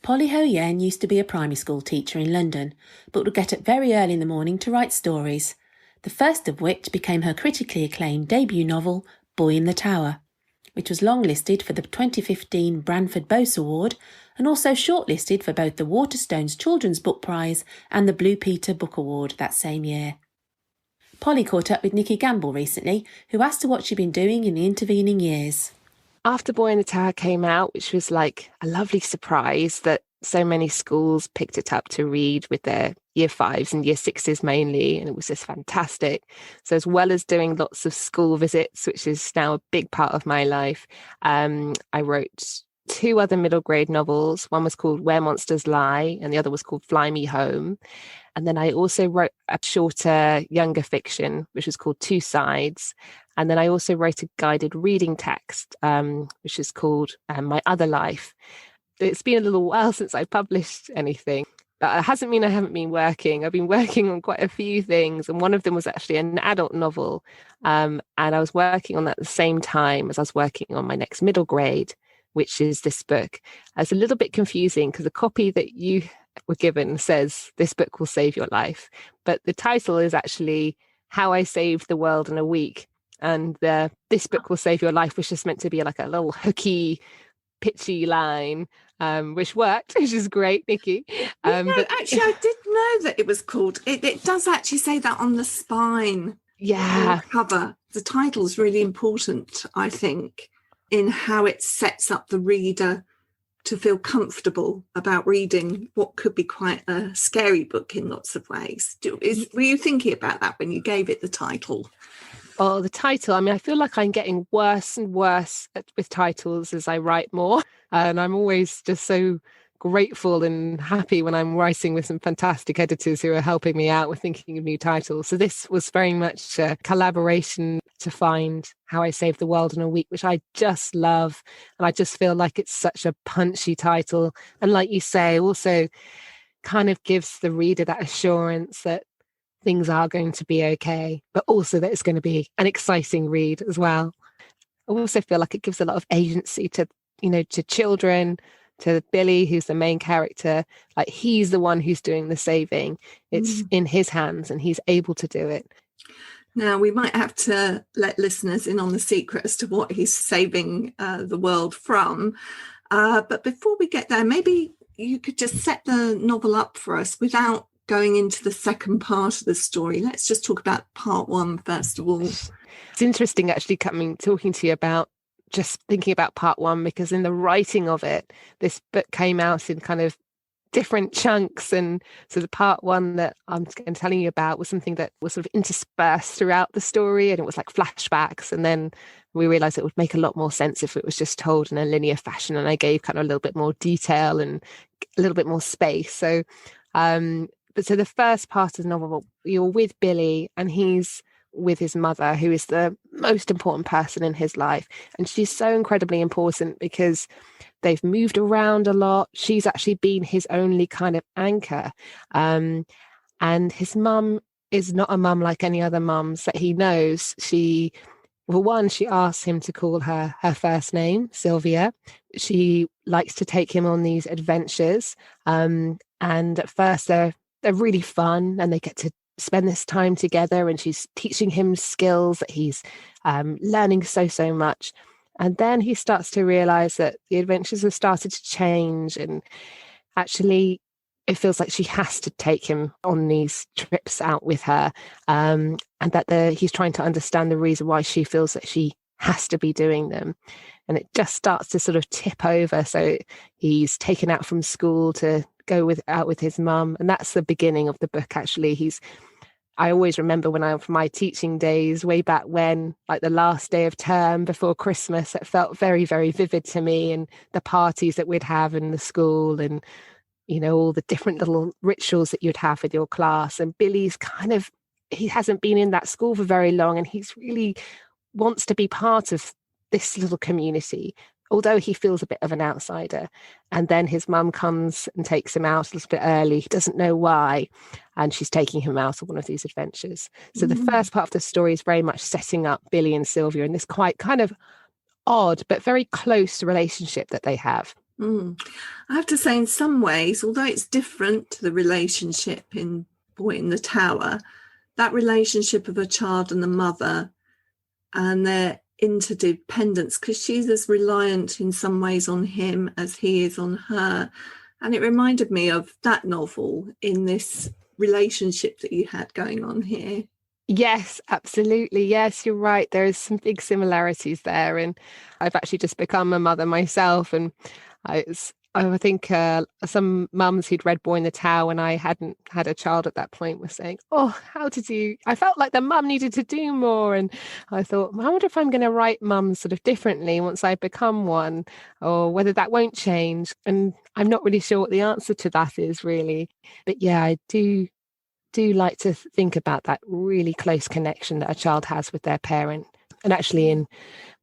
Polly Ho Yen used to be a primary school teacher in London, but would get up very early in the morning to write stories, the first of which became her critically acclaimed debut novel, Boy in the Tower, which was longlisted for the 2015 Branford Boase Award and also shortlisted for both the Waterstones Children's Book Prize and the Blue Peter Book Award that same year. Polly caught up with Nikki Gamble recently, who asked her what she'd been doing in the intervening years. After Boy in the Tower came out, which was like a lovely surprise that so many schools picked it up to read with their year fives and year sixes mainly, and it was just fantastic. So as well as doing lots of school visits, which is now a big part of my life, I wrote two other middle grade novels. One was called Where Monsters Lie, and the other was called Fly Me Home. And then I also wrote a shorter, younger fiction, which was called Two Sides. And then I also wrote a guided reading text, which is called My Other Life. It's been a little while since I published anything, but it hasn't mean I haven't been working. I've been working on quite a few things, and one of them was actually an adult novel. And I was working on that at the same time as I was working on my next middle grade, which is this book. It's a little bit confusing because the copy that you were given says this book will save your life, but the title is actually How I Saved the World in a Week. And this book will save your life was just meant to be like a little hooky, pitchy line, which worked, which is great, Nikki. But actually, I did know that it was called. It does actually say that on the spine. Yeah, cover. The title is really important, I think, in how it sets up the reader to feel comfortable about reading what could be quite a scary book in lots of ways. Were you thinking about that when you gave it the title? Oh, the title. I mean, I feel like I'm getting worse and worse with titles as I write more. And I'm always just so grateful and happy when I'm writing with some fantastic editors who are helping me out with thinking of new titles. So this was very much a collaboration to find How I Saved the World in a Week, which I just love. And I just feel like it's such a punchy title. And like you say, also kind of gives the reader that assurance that things are going to be okay, but also that it's going to be an exciting read as well. I also feel like it gives a lot of agency to children, to Billy, who's the main character. Like, he's the one who's doing the saving. It's in his hands and he's able to do it. Now, we might have to let listeners in on the secret as to what he's saving the world from. But before we get there, maybe you could just set the novel up for us without going into the second part of the story. Let's just talk about part one first of all. It's interesting actually talking to you about just thinking about part one, because in the writing of it, this book came out in kind of different chunks. And so the part one that I'm telling you about was something that was sort of interspersed throughout the story, and it was like flashbacks. And then we realized it would make a lot more sense if it was just told in a linear fashion. And I gave kind of a little bit more detail and a little bit more space. So, so the first part of the novel, you're with Billy and he's with his mother, who is the most important person in his life. And she's so incredibly important because they've moved around a lot. She's actually been his only kind of anchor. And his mum is not a mum like any other mums that he knows. She asks him to call her first name, Sylvia. She likes to take him on these adventures. And at first they're really fun and they get to spend this time together, and she's teaching him skills that he's learning so much. And then he starts to realize that the adventures have started to change, and actually it feels like she has to take him on these trips out with her, and that he's trying to understand the reason why she feels that she has to be doing them. And it just starts to sort of tip over. So he's taken out from school to go out with his mum, and that's the beginning of the book. Actually, I always remember from my teaching days way back when, like the last day of term before Christmas, it felt very, very vivid to me, and the parties that we'd have in the school, and all the different little rituals that you'd have with your class. And Billy's he hasn't been in that school for very long, and he's really wants to be part of this little community, although he feels a bit of an outsider. And then his mum comes and takes him out a little bit early. He doesn't know why. And she's taking him out on one of these adventures. So the first part of the story is very much setting up Billy and Sylvia in this quite kind of odd but very close relationship that they have. Mm. I have to say, in some ways, although it's different to the relationship in Boy in the Tower, that relationship of a child and the mother and their interdependence, because she's as reliant in some ways on him as he is on her. And it reminded me of that novel in this relationship that you had going on here. Yes, absolutely. Yes, you're right. There is some big similarities there. And I've actually just become a mother myself. And I think some mums who'd read Boy in the Tower when I hadn't had a child at that point were saying, oh, how did you? I felt like the mum needed to do more. And I thought, I wonder if I'm going to write mums sort of differently once I become one, or whether that won't change. And I'm not really sure what the answer to that is, really. But yeah, I do like to think about that really close connection that a child has with their parent. And actually, in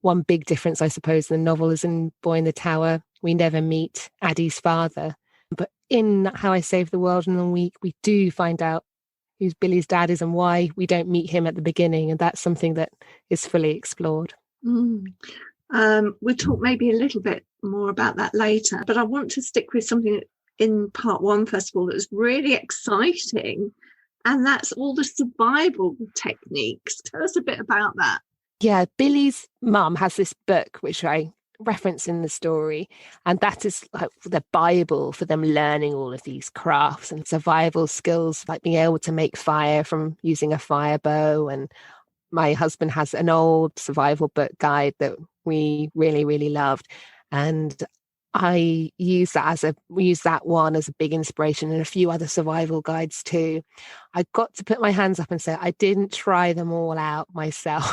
one big difference, I suppose, the novel is in Boy in the Tower, we never meet Addie's father. But in How I Saved the World in a Week, we do find out who Billy's dad is and why we don't meet him at the beginning. And that's something that is fully explored. We'll talk maybe a little bit more about that later, but I want to stick with something in part one, first of all, that was really exciting. And that's all the survival techniques. Tell us a bit about that. Yeah, Billy's mum has this book, which I reference in the story, and that is like the Bible for them learning all of these crafts and survival skills, like being able to make fire from using a fire bow. And my husband has an old survival book guide that we really, really loved. And we use that one as a big inspiration, and a few other survival guides too. I got to put my hands up and say I didn't try them all out myself.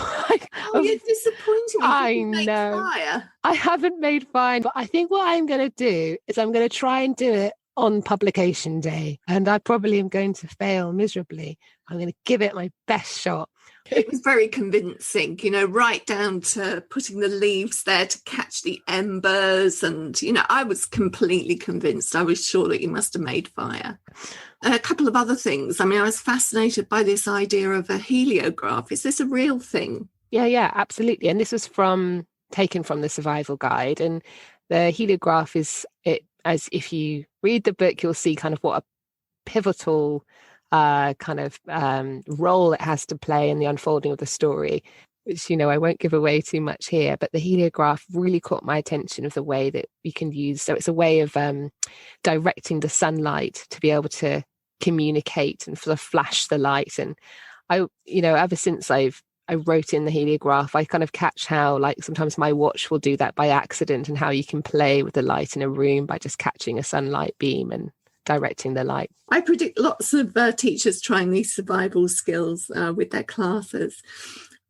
Oh, you're disappointing me. I know. Fire. I haven't made fire, but I think what I'm going to do is I'm going to try and do it on publication day, and I probably am going to fail miserably. I'm going to give it my best shot. It was very convincing, right down to putting the leaves there to catch the embers. And, I was completely convinced. I was sure that you must have made fire. A couple of other things. I mean, I was fascinated by this idea of a heliograph. Is this a real thing? Yeah, absolutely. And this was taken from the survival guide. And the heliograph is it, as if you read the book, you'll see kind of what a pivotal role it has to play in the unfolding of the story, which, I won't give away too much here, but the heliograph really caught my attention of the way that you can use. So it's a way of directing the sunlight to be able to communicate and sort of flash the light. And I, ever since I wrote in the heliograph, I kind of catch how, like, sometimes my watch will do that by accident, and how you can play with the light in a room by just catching a sunlight beam and directing the light. I predict lots of teachers trying these survival skills with their classes.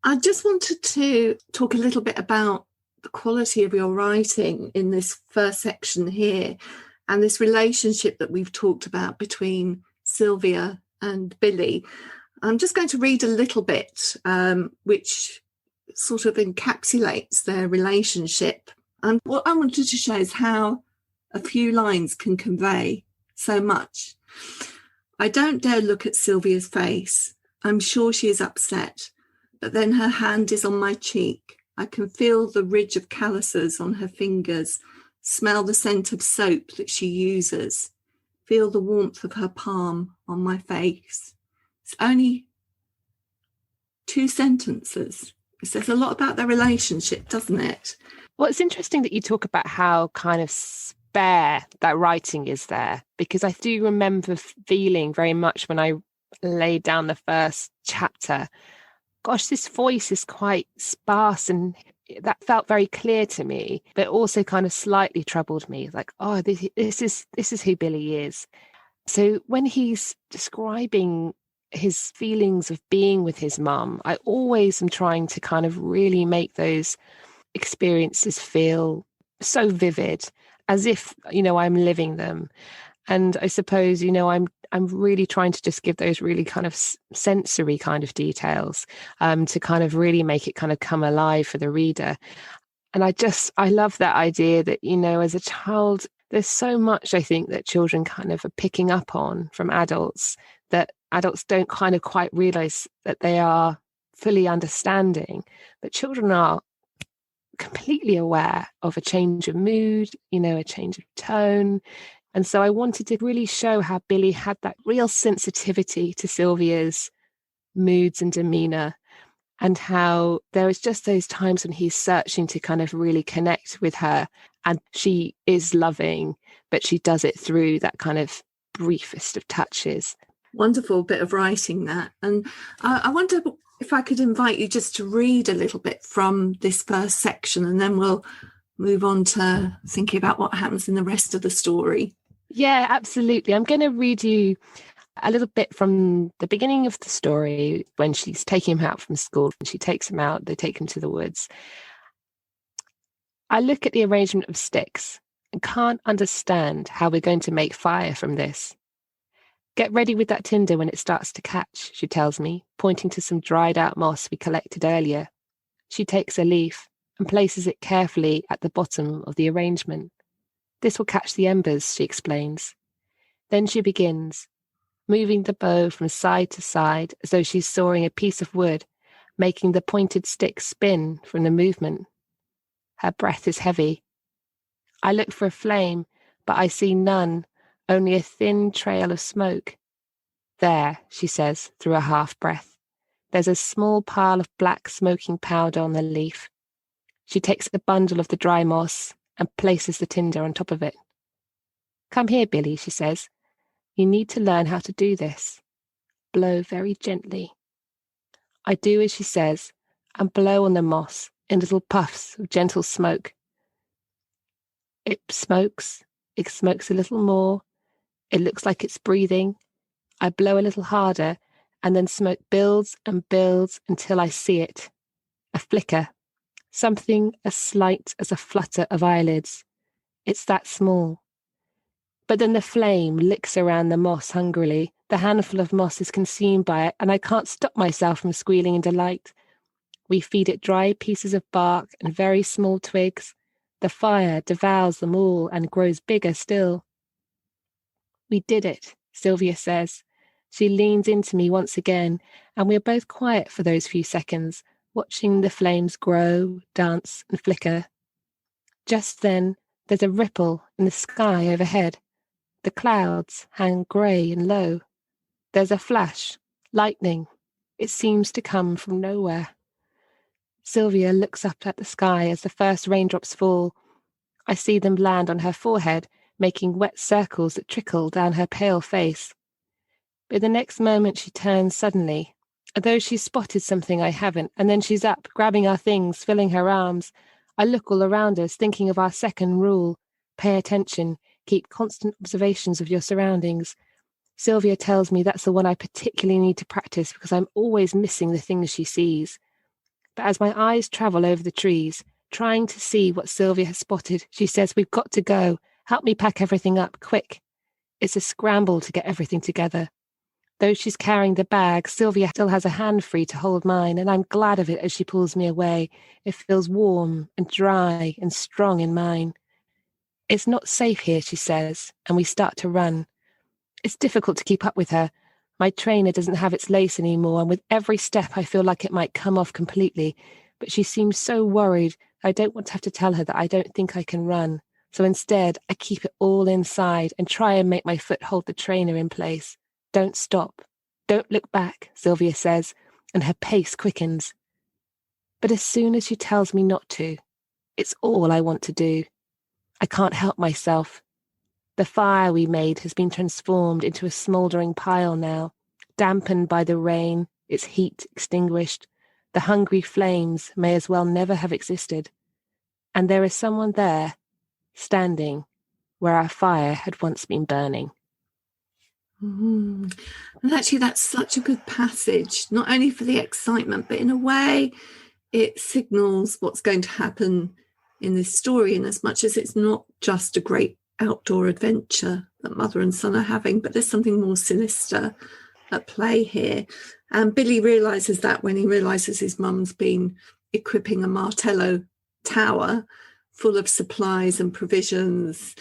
I just wanted to talk a little bit about the quality of your writing in this first section here, and this relationship that we've talked about between Sylvia and Billy. I'm just going to read a little bit, which sort of encapsulates their relationship. And what I wanted to show is how a few lines can convey so much. I don't dare look at Sylvia's face. I'm sure she is upset, but then her hand is on my cheek. I can feel the ridge of calluses on her fingers, smell the scent of soap that she uses, feel the warmth of her palm on my face. It's only 2 sentences. It says a lot about their relationship, doesn't it? Well, it's interesting that you talk about how kind of spare that writing is there, because I do remember feeling very much when I laid down the first chapter, gosh, this voice is quite sparse, and that felt very clear to me, but also kind of slightly troubled me. Like, oh, this is who Billy is. So when he's describing his feelings of being with his mum, I always am trying to kind of really make those experiences feel so vivid, as if, I'm living them. And I suppose, I'm really trying to just give those really kind of sensory kind of details to kind of really make it kind of come alive for the reader. And I love that idea that, as a child, there's so much, I think, that children kind of are picking up on from adults that adults don't kind of quite realize that they are fully understanding. But children are completely aware of a change of mood, a change of tone. And so I wanted to really show how Billy had that real sensitivity to Sylvia's moods and demeanor, and how there was just those times when he's searching to kind of really connect with her, and she is loving, but she does it through that kind of briefest of touches. Wonderful bit of writing, that. And I wonder if I could invite you just to read a little bit from this first section, and then we'll move on to thinking about what happens in the rest of the story. Yeah, absolutely. I'm going to read you a little bit from the beginning of the story, when she's taking him out from school. She takes him out, they take him to the woods. I look at the arrangement of sticks and can't understand how we're going to make fire from this. Get ready with that tinder when it starts to catch, she tells me, pointing to some dried out moss we collected earlier. She takes a leaf and places it carefully at the bottom of the arrangement. This will catch the embers, she explains. Then she begins, moving the bow from side to side as though she's sawing a piece of wood, making the pointed stick spin from the movement. Her breath is heavy. I look for a flame, but I see none, only a thin trail of smoke. There, she says, through a half breath. There's a small pile of black smoking powder on the leaf. She takes a bundle of the dry moss and places the tinder on top of it. Come here, Billy, she says. You need to learn how to do this. Blow very gently. I do as she says, and blow on the moss in little puffs of gentle smoke. It smokes a little more. It looks like it's breathing. I blow a little harder, and then smoke builds and builds until I see it. A flicker. Something as slight as a flutter of eyelids. It's that small. But then the flame licks around the moss hungrily. The handful of moss is consumed by it, and I can't stop myself from squealing in delight. We feed it dry pieces of bark and very small twigs. The fire devours them all and grows bigger still. We did it, Sylvia says. She leans into me once again, and we are both quiet for those few seconds, watching the flames grow, dance, and flicker. Just then, there's a ripple in the sky overhead. The clouds hang grey and low. There's a flash, lightning. It seems to come from nowhere. Sylvia looks up at the sky as the first raindrops fall. I see them land on her forehead, making wet circles that trickle down her pale face. But the next moment she turns suddenly, as though she's spotted something I haven't, and then she's up, grabbing our things, filling her arms. I look all around us, thinking of our second rule. Pay attention. Keep constant observations of your surroundings. Sylvia tells me that's the one I particularly need to practice because I'm always missing the things she sees. But as my eyes travel over the trees, trying to see what Sylvia has spotted, she says, "We've got to go. Help me pack everything up, quick." It's a scramble to get everything together. Though she's carrying the bag, Sylvia still has a hand free to hold mine, and I'm glad of it as she pulls me away. It feels warm and dry and strong in mine. It's not safe here, she says, and we start to run. It's difficult to keep up with her. My trainer doesn't have its lace anymore, and with every step I feel like it might come off completely. But she seems so worried, I don't want to have to tell her that I don't think I can run. So instead, I keep it all inside and try and make my foot hold the trainer in place. Don't stop. Don't look back, Sylvia says, and her pace quickens. But as soon as she tells me not to, it's all I want to do. I can't help myself. The fire we made has been transformed into a smouldering pile now, dampened by the rain, its heat extinguished. The hungry flames may as well never have existed. And there is someone there, standing where our fire had once been burning. And actually, that's such a good passage, not only for the excitement, but in a way, it signals what's going to happen in this story, in as much as it's not just a great outdoor adventure that mother and son are having, but there's something more sinister at play here. And Billy realises that when he realises his mum's been equipping a Martello tower full of supplies and provisions.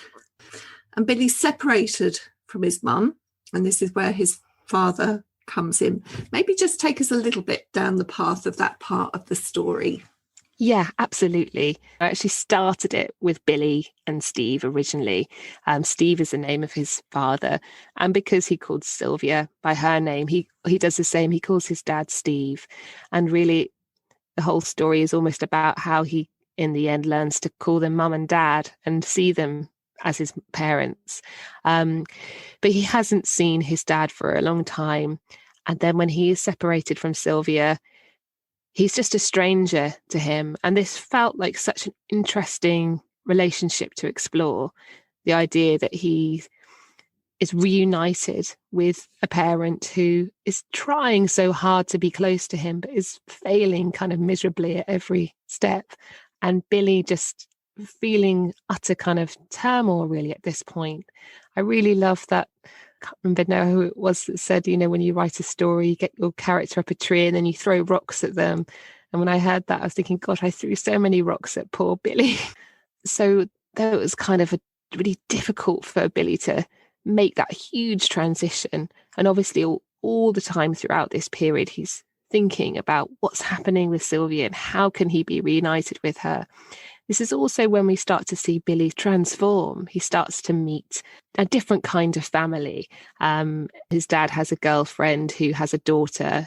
And Billy's separated from his mum, and this is where his father comes in. Maybe just take us a little bit down the path of that part of the story. Yeah, absolutely. I actually started it with Billy and Steve originally. Steve is the name of his father, and because he called Sylvia by her name, he does the same. He calls his dad Steve, and really, the whole story is almost about how he, in the end, learns to call them mum and dad and see them as his parents. But he hasn't seen his dad for a long time, and then when he is separated from Sylvia, he's just a stranger to him. And this felt like such an interesting relationship to explore. The idea that he is reunited with a parent who is trying so hard to be close to him, but is failing kind of miserably at every step. And Billy just feeling utter kind of turmoil really at this point. I really love that. I can't remember now who it was that said, when you write a story, you get your character up a tree and then you throw rocks at them. And when I heard that, I was thinking, God, I threw so many rocks at poor Billy. So that was kind of really difficult for Billy to make that huge transition. And obviously all the time throughout this period, he's thinking about what's happening with Sylvia and how can he be reunited with her. This is also when we start to see Billy transform. He starts to meet a different kind of family. His dad has a girlfriend who has a daughter.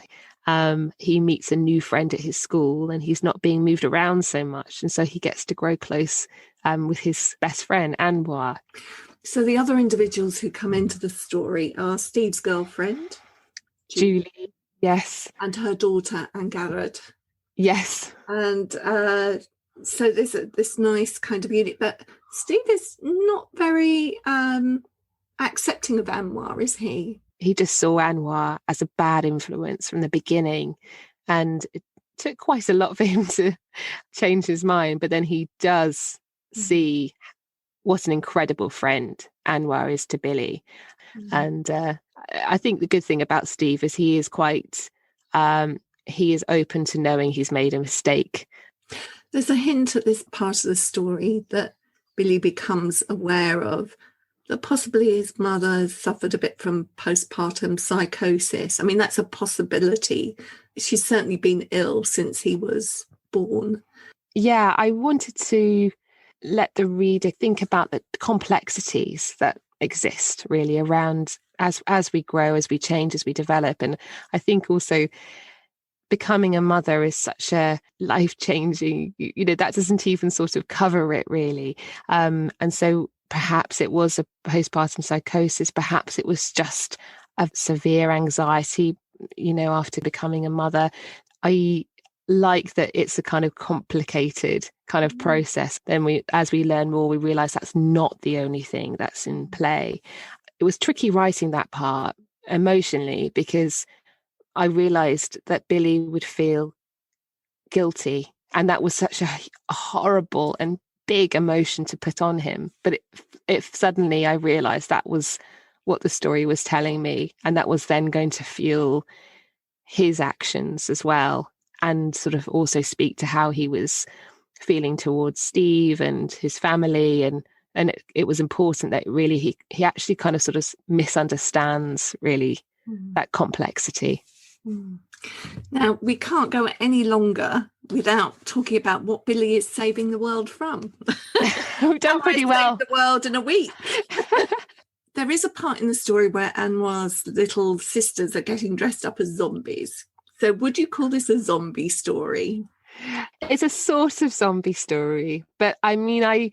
He meets a new friend at his school and he's not being moved around so much. And so he gets to grow close with his best friend, Anwar. So the other individuals who come into the story are Steve's girlfriend, Julie, yes. And her daughter, Angarad. Yes. And so there's this nice kind of unit. But Steve is not very accepting of Anwar, is he? He just saw Anwar as a bad influence from the beginning. And it took quite a lot for him to change his mind. But then he does see what an incredible friend Anwar is to Billy. And I think the good thing about Steve is he is quite, he is open to knowing he's made a mistake. There's a hint at this part of the story that Billy becomes aware of that possibly his mother has suffered a bit from postpartum psychosis. I mean, that's a possibility. She's certainly been ill since he was born. Yeah, I wanted to let the reader think about the complexities that exist really around as we grow, as we change, as we develop. And I think also becoming a mother is such a life-changing, that doesn't even sort of cover it really. And so perhaps it was a postpartum psychosis, perhaps it was just a severe anxiety, after becoming a mother. I like that it's a kind of complicated kind of process. Then as we learn more, we realize that's not the only thing that's in play. It was tricky writing that part emotionally because I realized that Billy would feel guilty, and that was such a horrible and big emotion to put on him. But if suddenly I realized that was what the story was telling me, and that was then going to fuel his actions as well, and sort of also speak to how he was feeling towards Steve and his family. And it was important that really he actually kind of sort of misunderstands really that complexity. Now, we can't go any longer without talking about what Billy is saving the world from. We've done pretty well. The world in a week. There is a part in the story where Anwar's little sisters are getting dressed up as zombies. So would you call this a zombie story? It's a sort of zombie story, but I mean, I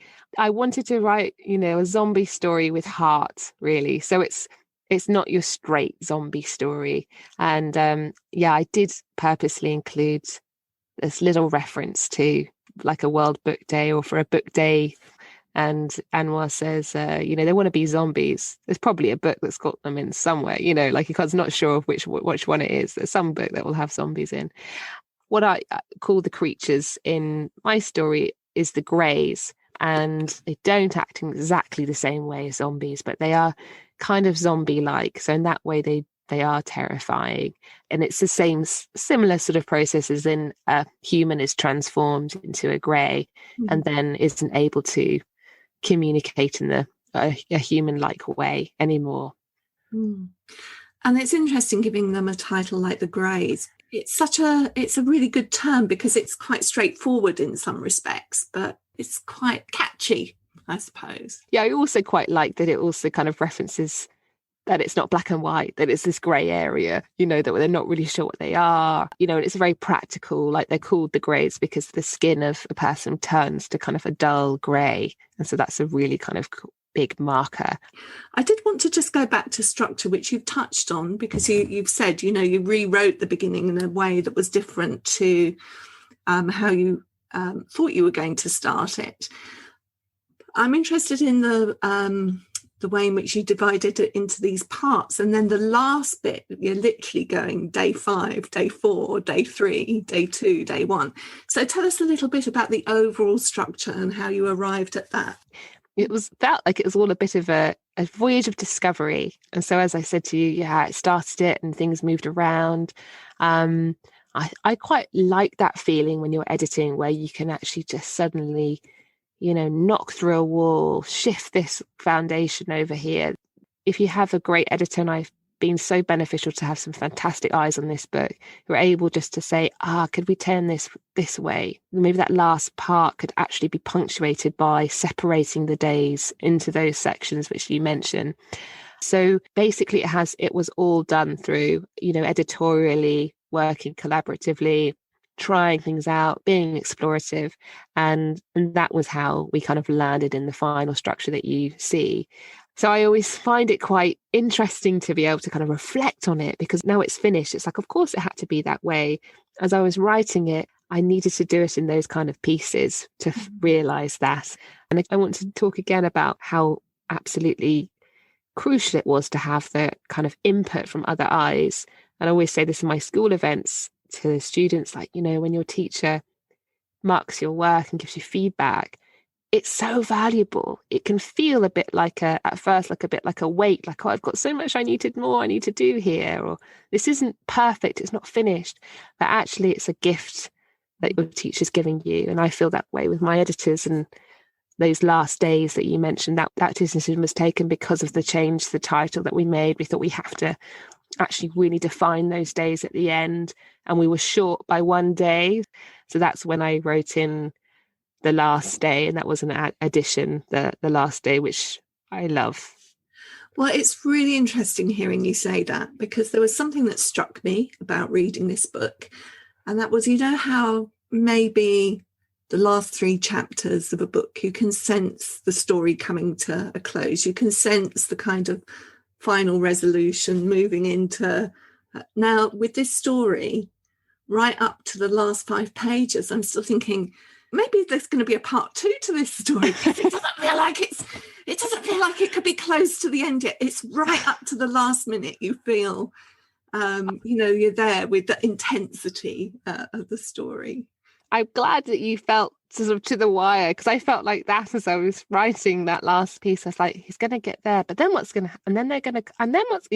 wanted to write, a zombie story with heart, really. So it's not your straight zombie story. And I did purposely include this little reference to like a World Book Day or for a book day. And Anwar says, they want to be zombies. There's probably a book that's got them in somewhere, like he's not sure of which one it is. There's some book that will have zombies in. What I call the creatures in my story is the Greys, and they don't act in exactly the same way as zombies, but they are kind of zombie-like. So in that way, they are terrifying. And it's the similar sort of process as in a human is transformed into a Grey and then isn't able to communicate in a human-like way anymore. And it's interesting giving them a title like the Greys. It's a really good term because it's quite straightforward in some respects, but it's quite catchy, I suppose. Yeah, I also quite like that it also kind of references that it's not black and white, that it's this grey area, that they're not really sure what they are, and it's very practical. Like, they're called the greys because the skin of a person turns to kind of a dull grey. And so that's a really kind of big marker. I did want to just go back to structure, which you've touched on, because you've said, you rewrote the beginning in a way that was different to how you thought you were going to start it. I'm interested in the way in which you divided it into these parts. And then the last bit, you're literally going day 5, day 4, day 3, day 2, day 1. So tell us a little bit about the overall structure and how you arrived at that. It felt like it was all a bit of a voyage of discovery. And so, as I said to you, I started it and things moved around. I quite like that feeling when you're editing, where you can actually just suddenly knock through a wall, shift this foundation over here. If you have a great editor, and I've been so beneficial to have some fantastic eyes on this book, who are able just to say, could we turn this way? Maybe that last part could actually be punctuated by separating the days into those sections which you mentioned. So basically it was all done through, editorially, working collaboratively, trying things out, being explorative, and that was how we kind of landed in the final structure that you see. So I always find it quite interesting to be able to kind of reflect on it, because now it's finished. It's like, of course it had to be that way. As I was writing it, I needed to do it in those kind of pieces to realize that. And I want to talk again about how absolutely crucial it was to have the kind of input from other eyes. And I always say this in my school events to the students, like, when your teacher marks your work and gives you feedback, it's so valuable. It can feel a bit like at first a bit like a weight, like, I've got so much I need to do here, or this isn't perfect, it's not finished. But actually it's a gift that your teacher's giving you. And I feel that way with my editors. And those last days that you mentioned, that decision was taken because of the change, the title that we made. We thought we have to actually really define those days at the end, and we were short by one day. So that's when I wrote in the last day, and that was an addition, the last day, which I love. Well, it's really interesting hearing you say that, because there was something that struck me about reading this book, and that was, how maybe the last 3 chapters of a book, you can sense the story coming to a close. You can sense the kind of final resolution moving into now with this story right up to the last 5 pages. I'm still thinking maybe there's going to be a part 2 to this story, because it doesn't feel like it could be close to the end yet. It's right up to the last minute. You feel you're there with the intensity of the story. I'm glad that you felt sort of to the wire, because I felt like that as I was writing that last piece. I was like, he's going to get there, but then what's going to, and then they're going to, and then what's,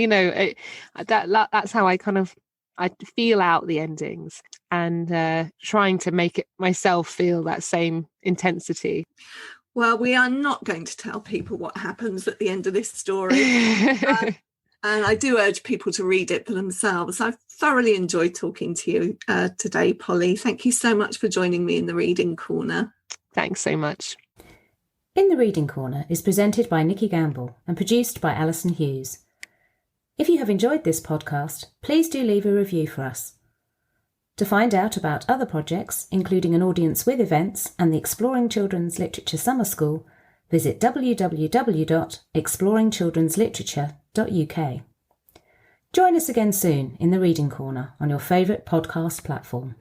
that's how I feel out the endings, and trying to make it myself feel that same intensity. Well, we are not going to tell people what happens at the end of this story. And I do urge people to read it for themselves. I've thoroughly enjoyed talking to you today, Polly. Thank you so much for joining me in the Reading Corner. Thanks so much. In the Reading Corner is presented by Nikki Gamble and produced by Alison Hughes. If you have enjoyed this podcast, please do leave a review for us. To find out about other projects, including an audience with events and the Exploring Children's Literature Summer School, visit www.exploringchildren'sliterature.uk. Join us again soon in the Reading Corner on your favourite podcast platform.